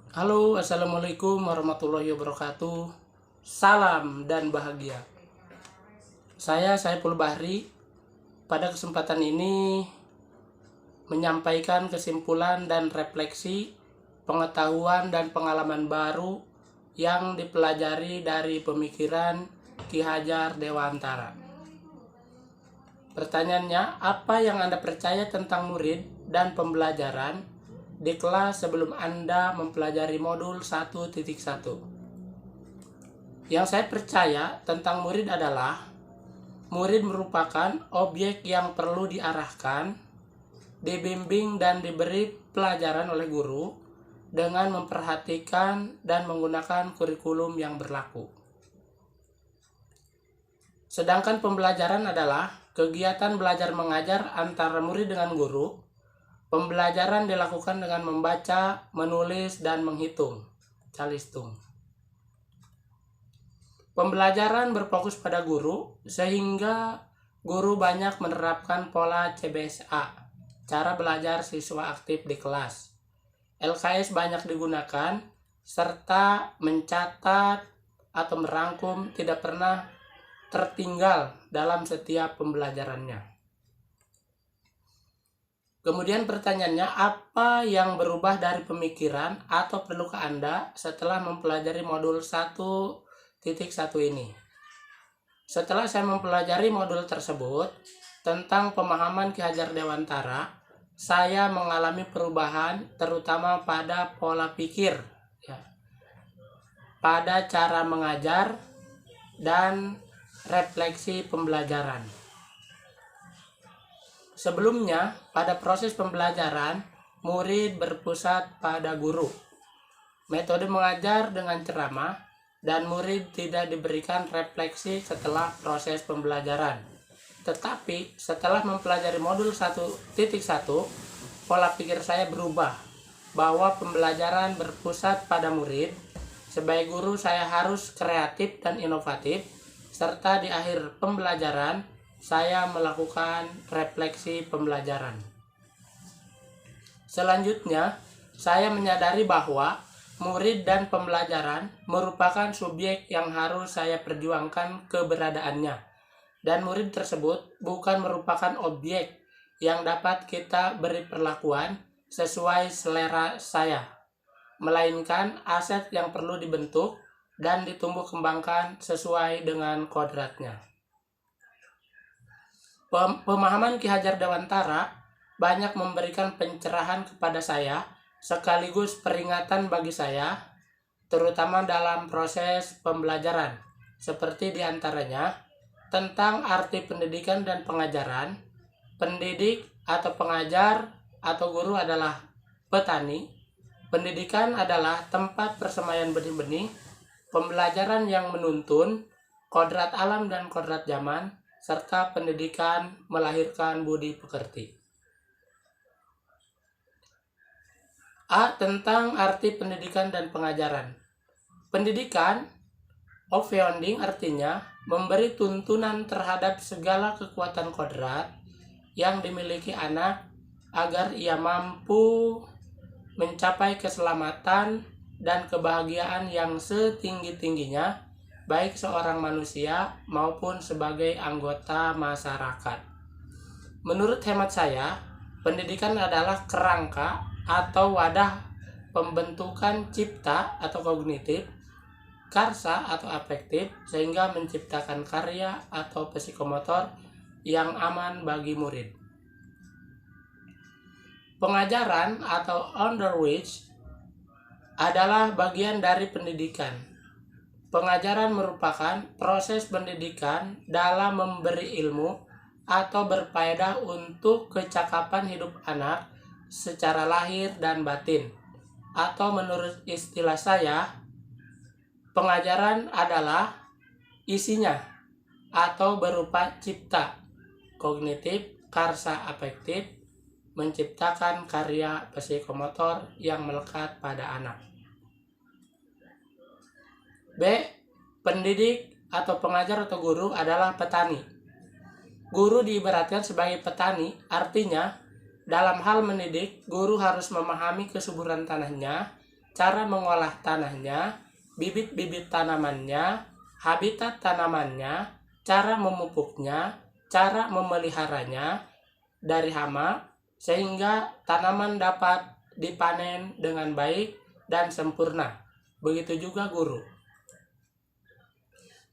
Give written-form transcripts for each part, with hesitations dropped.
Halo, assalamualaikum warahmatullahi wabarakatuh. Salam dan bahagia. Saya Saiful Bahri. Pada kesempatan ini menyampaikan kesimpulan dan refleksi pengetahuan dan pengalaman baru yang dipelajari dari pemikiran Ki Hajar Dewantara. Pertanyaannya, apa yang Anda percaya tentang murid dan pembelajaran di kelas sebelum Anda mempelajari modul 1.1? Yang saya percaya tentang murid adalah murid merupakan objek yang perlu diarahkan, dibimbing dan diberi pelajaran oleh guru dengan memperhatikan dan menggunakan kurikulum yang berlaku. Sedangkan pembelajaran adalah kegiatan belajar mengajar antara murid dengan guru. Pembelajaran dilakukan dengan membaca, menulis, dan menghitung. Calistung. Pembelajaran berfokus pada guru, sehingga guru banyak menerapkan pola CBSA, cara belajar siswa aktif di kelas. LKS banyak digunakan, serta mencatat atau merangkum tidak pernah tertinggal dalam setiap pembelajarannya. Kemudian pertanyaannya, apa yang berubah dari pemikiran atau perlukah Anda setelah mempelajari modul 1.1 ini? Setelah saya mempelajari modul tersebut tentang pemahaman Ki Hajar Dewantara, saya mengalami perubahan terutama pada pola pikir, pada cara mengajar dan refleksi pembelajaran. Sebelumnya, pada proses pembelajaran, murid berpusat pada guru. Metode mengajar dengan ceramah dan murid tidak diberikan refleksi setelah proses pembelajaran. Tetapi setelah mempelajari modul 1.1, pola pikir saya berubah bahwa pembelajaran berpusat pada murid. Sebagai guru saya harus kreatif dan inovatif, serta di akhir pembelajaran saya melakukan refleksi pembelajaran. Selanjutnya, saya menyadari bahwa murid dan pembelajaran merupakan subjek yang harus saya perjuangkan keberadaannya, dan murid tersebut bukan merupakan objek yang dapat kita beri perlakuan sesuai selera saya, melainkan aset yang perlu dibentuk dan ditumbuh kembangkan sesuai dengan kodratnya. Pemahaman Ki Hajar Dewantara banyak memberikan pencerahan kepada saya, sekaligus peringatan bagi saya, terutama dalam proses pembelajaran, seperti diantaranya tentang arti pendidikan dan pengajaran. Pendidik atau pengajar atau guru adalah petani, pendidikan adalah tempat persemaian benih-benih, pembelajaran yang menuntun, kodrat alam dan kodrat zaman, serta pendidikan melahirkan budi pekerti. A. Tentang arti pendidikan dan pengajaran. Pendidikan of founding artinya memberi tuntunan terhadap segala kekuatan kodrat yang dimiliki anak agar ia mampu mencapai keselamatan dan kebahagiaan yang setinggi-tingginya, baik seorang manusia maupun sebagai anggota masyarakat. Menurut hemat saya, pendidikan adalah kerangka atau wadah pembentukan cipta atau kognitif, karsa atau afektif, sehingga menciptakan karya atau psikomotor yang aman bagi murid. Pengajaran atau underwich adalah bagian dari pendidikan. Pengajaran merupakan proses pendidikan dalam memberi ilmu atau berfaedah untuk kecakapan hidup anak secara lahir dan batin. Atau menurut istilah saya, pengajaran adalah isinya atau berupa cipta, kognitif, karsa afektif, menciptakan karya psikomotor yang melekat pada anak. B. Pendidik atau pengajar atau guru adalah petani. Guru diibaratkan sebagai petani, artinya dalam hal mendidik, guru harus memahami kesuburan tanahnya, cara mengolah tanahnya, bibit-bibit tanamannya, habitat tanamannya, cara memupuknya, cara memeliharanya dari hama, sehingga tanaman dapat dipanen dengan baik dan sempurna. Begitu juga guru.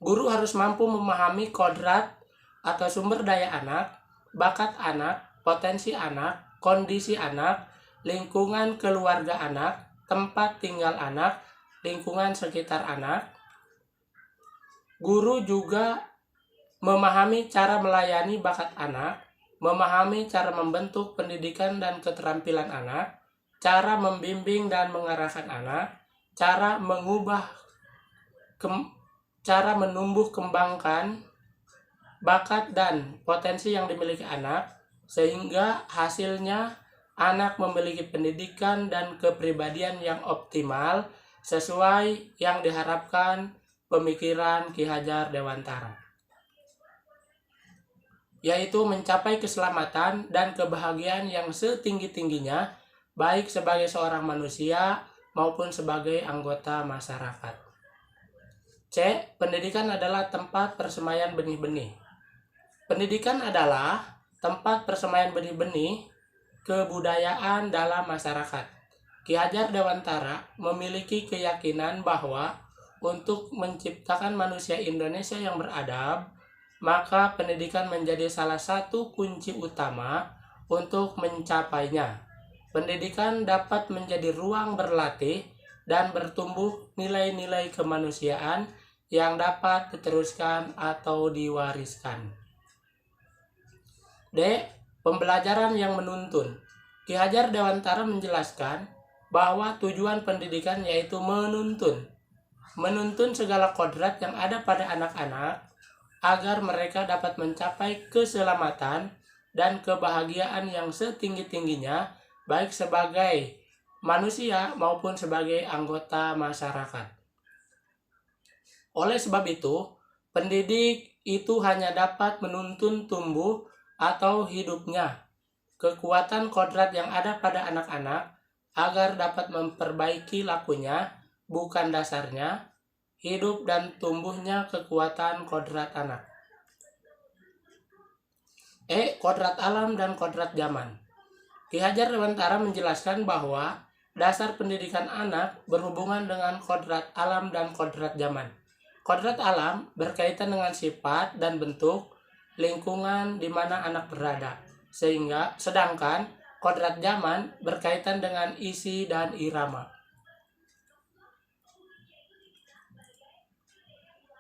Guru harus mampu memahami kodrat atau sumber daya anak, bakat anak, potensi anak, kondisi anak, lingkungan keluarga anak, tempat tinggal anak, lingkungan sekitar anak. Guru juga memahami cara melayani bakat anak, memahami cara membentuk pendidikan dan keterampilan anak, cara membimbing dan mengarahkan anak, cara menumbuh kembangkan bakat dan potensi yang dimiliki anak, sehingga hasilnya anak memiliki pendidikan dan kepribadian yang optimal sesuai yang diharapkan pemikiran Ki Hajar Dewantara, yaitu mencapai keselamatan dan kebahagiaan yang setinggi-tingginya, baik sebagai seorang manusia maupun sebagai anggota masyarakat. C. Pendidikan adalah tempat persemaian benih-benih. Pendidikan adalah tempat persemaian benih-benih kebudayaan dalam masyarakat. Ki Hajar Dewantara memiliki keyakinan bahwa untuk menciptakan manusia Indonesia yang beradab, maka pendidikan menjadi salah satu kunci utama untuk mencapainya. Pendidikan dapat menjadi ruang berlatih dan bertumbuh nilai-nilai kemanusiaan yang dapat diteruskan atau diwariskan. D. Pembelajaran yang menuntun. Ki Hajar Dewantara menjelaskan bahwa tujuan pendidikan yaitu menuntun segala kodrat yang ada pada anak-anak agar mereka dapat mencapai keselamatan dan kebahagiaan yang setinggi-tingginya, baik sebagai manusia maupun sebagai anggota masyarakat. Oleh sebab itu, pendidik itu hanya dapat menuntun tumbuh atau hidupnya kekuatan kodrat yang ada pada anak-anak agar dapat memperbaiki lakunya, bukan dasarnya, hidup dan tumbuhnya kekuatan kodrat anak. E. Kodrat alam dan kodrat zaman. Ki Hajar Dewantara menjelaskan bahwa dasar pendidikan anak berhubungan dengan kodrat alam dan kodrat zaman. Kodrat alam berkaitan dengan sifat dan bentuk lingkungan di mana anak berada, sedangkan kodrat zaman berkaitan dengan isi dan irama.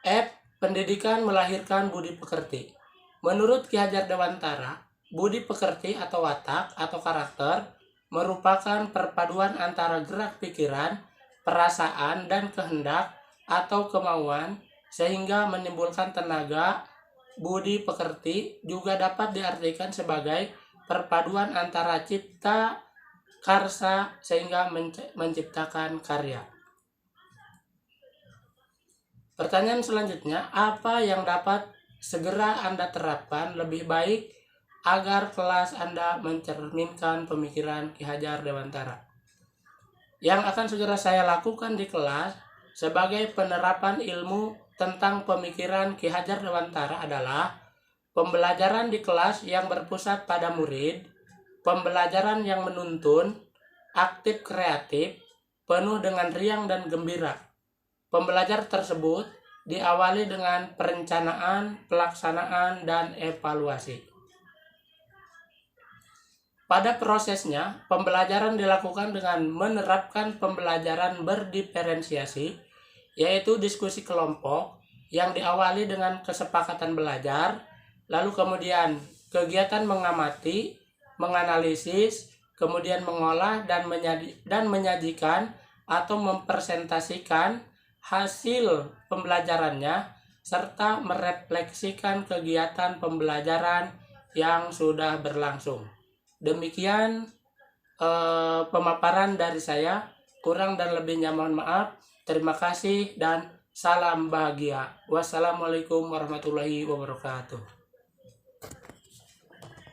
F. Pendidikan melahirkan budi pekerti. Menurut Ki Hajar Dewantara, budi pekerti atau watak atau karakter merupakan perpaduan antara gerak pikiran, perasaan, dan kehendak atau kemauan sehingga menimbulkan tenaga. Budi pekerti juga dapat diartikan sebagai perpaduan antara cipta karsa sehingga menciptakan karya. Pertanyaan selanjutnya, apa yang dapat segera Anda terapkan lebih baik agar kelas Anda mencerminkan pemikiran Ki Hajar Dewantara? Yang akan segera saya lakukan di kelas sebagai penerapan ilmu tentang pemikiran Ki Hajar Dewantara adalah pembelajaran di kelas yang berpusat pada murid, pembelajaran yang menuntun, aktif kreatif, penuh dengan riang dan gembira. Pembelajaran tersebut diawali dengan perencanaan, pelaksanaan, dan evaluasi. Pada prosesnya, pembelajaran dilakukan dengan menerapkan pembelajaran berdiferensiasi, yaitu diskusi kelompok yang diawali dengan kesepakatan belajar, lalu kemudian kegiatan mengamati, menganalisis, kemudian mengolah dan menyajikan atau mempresentasikan hasil pembelajarannya, serta merefleksikan kegiatan pembelajaran yang sudah berlangsung. Demikian pemaparan dari saya, kurang dan lebihnya mohon maaf. Terima kasih dan salam bahagia. Wassalamualaikum warahmatullahi wabarakatuh.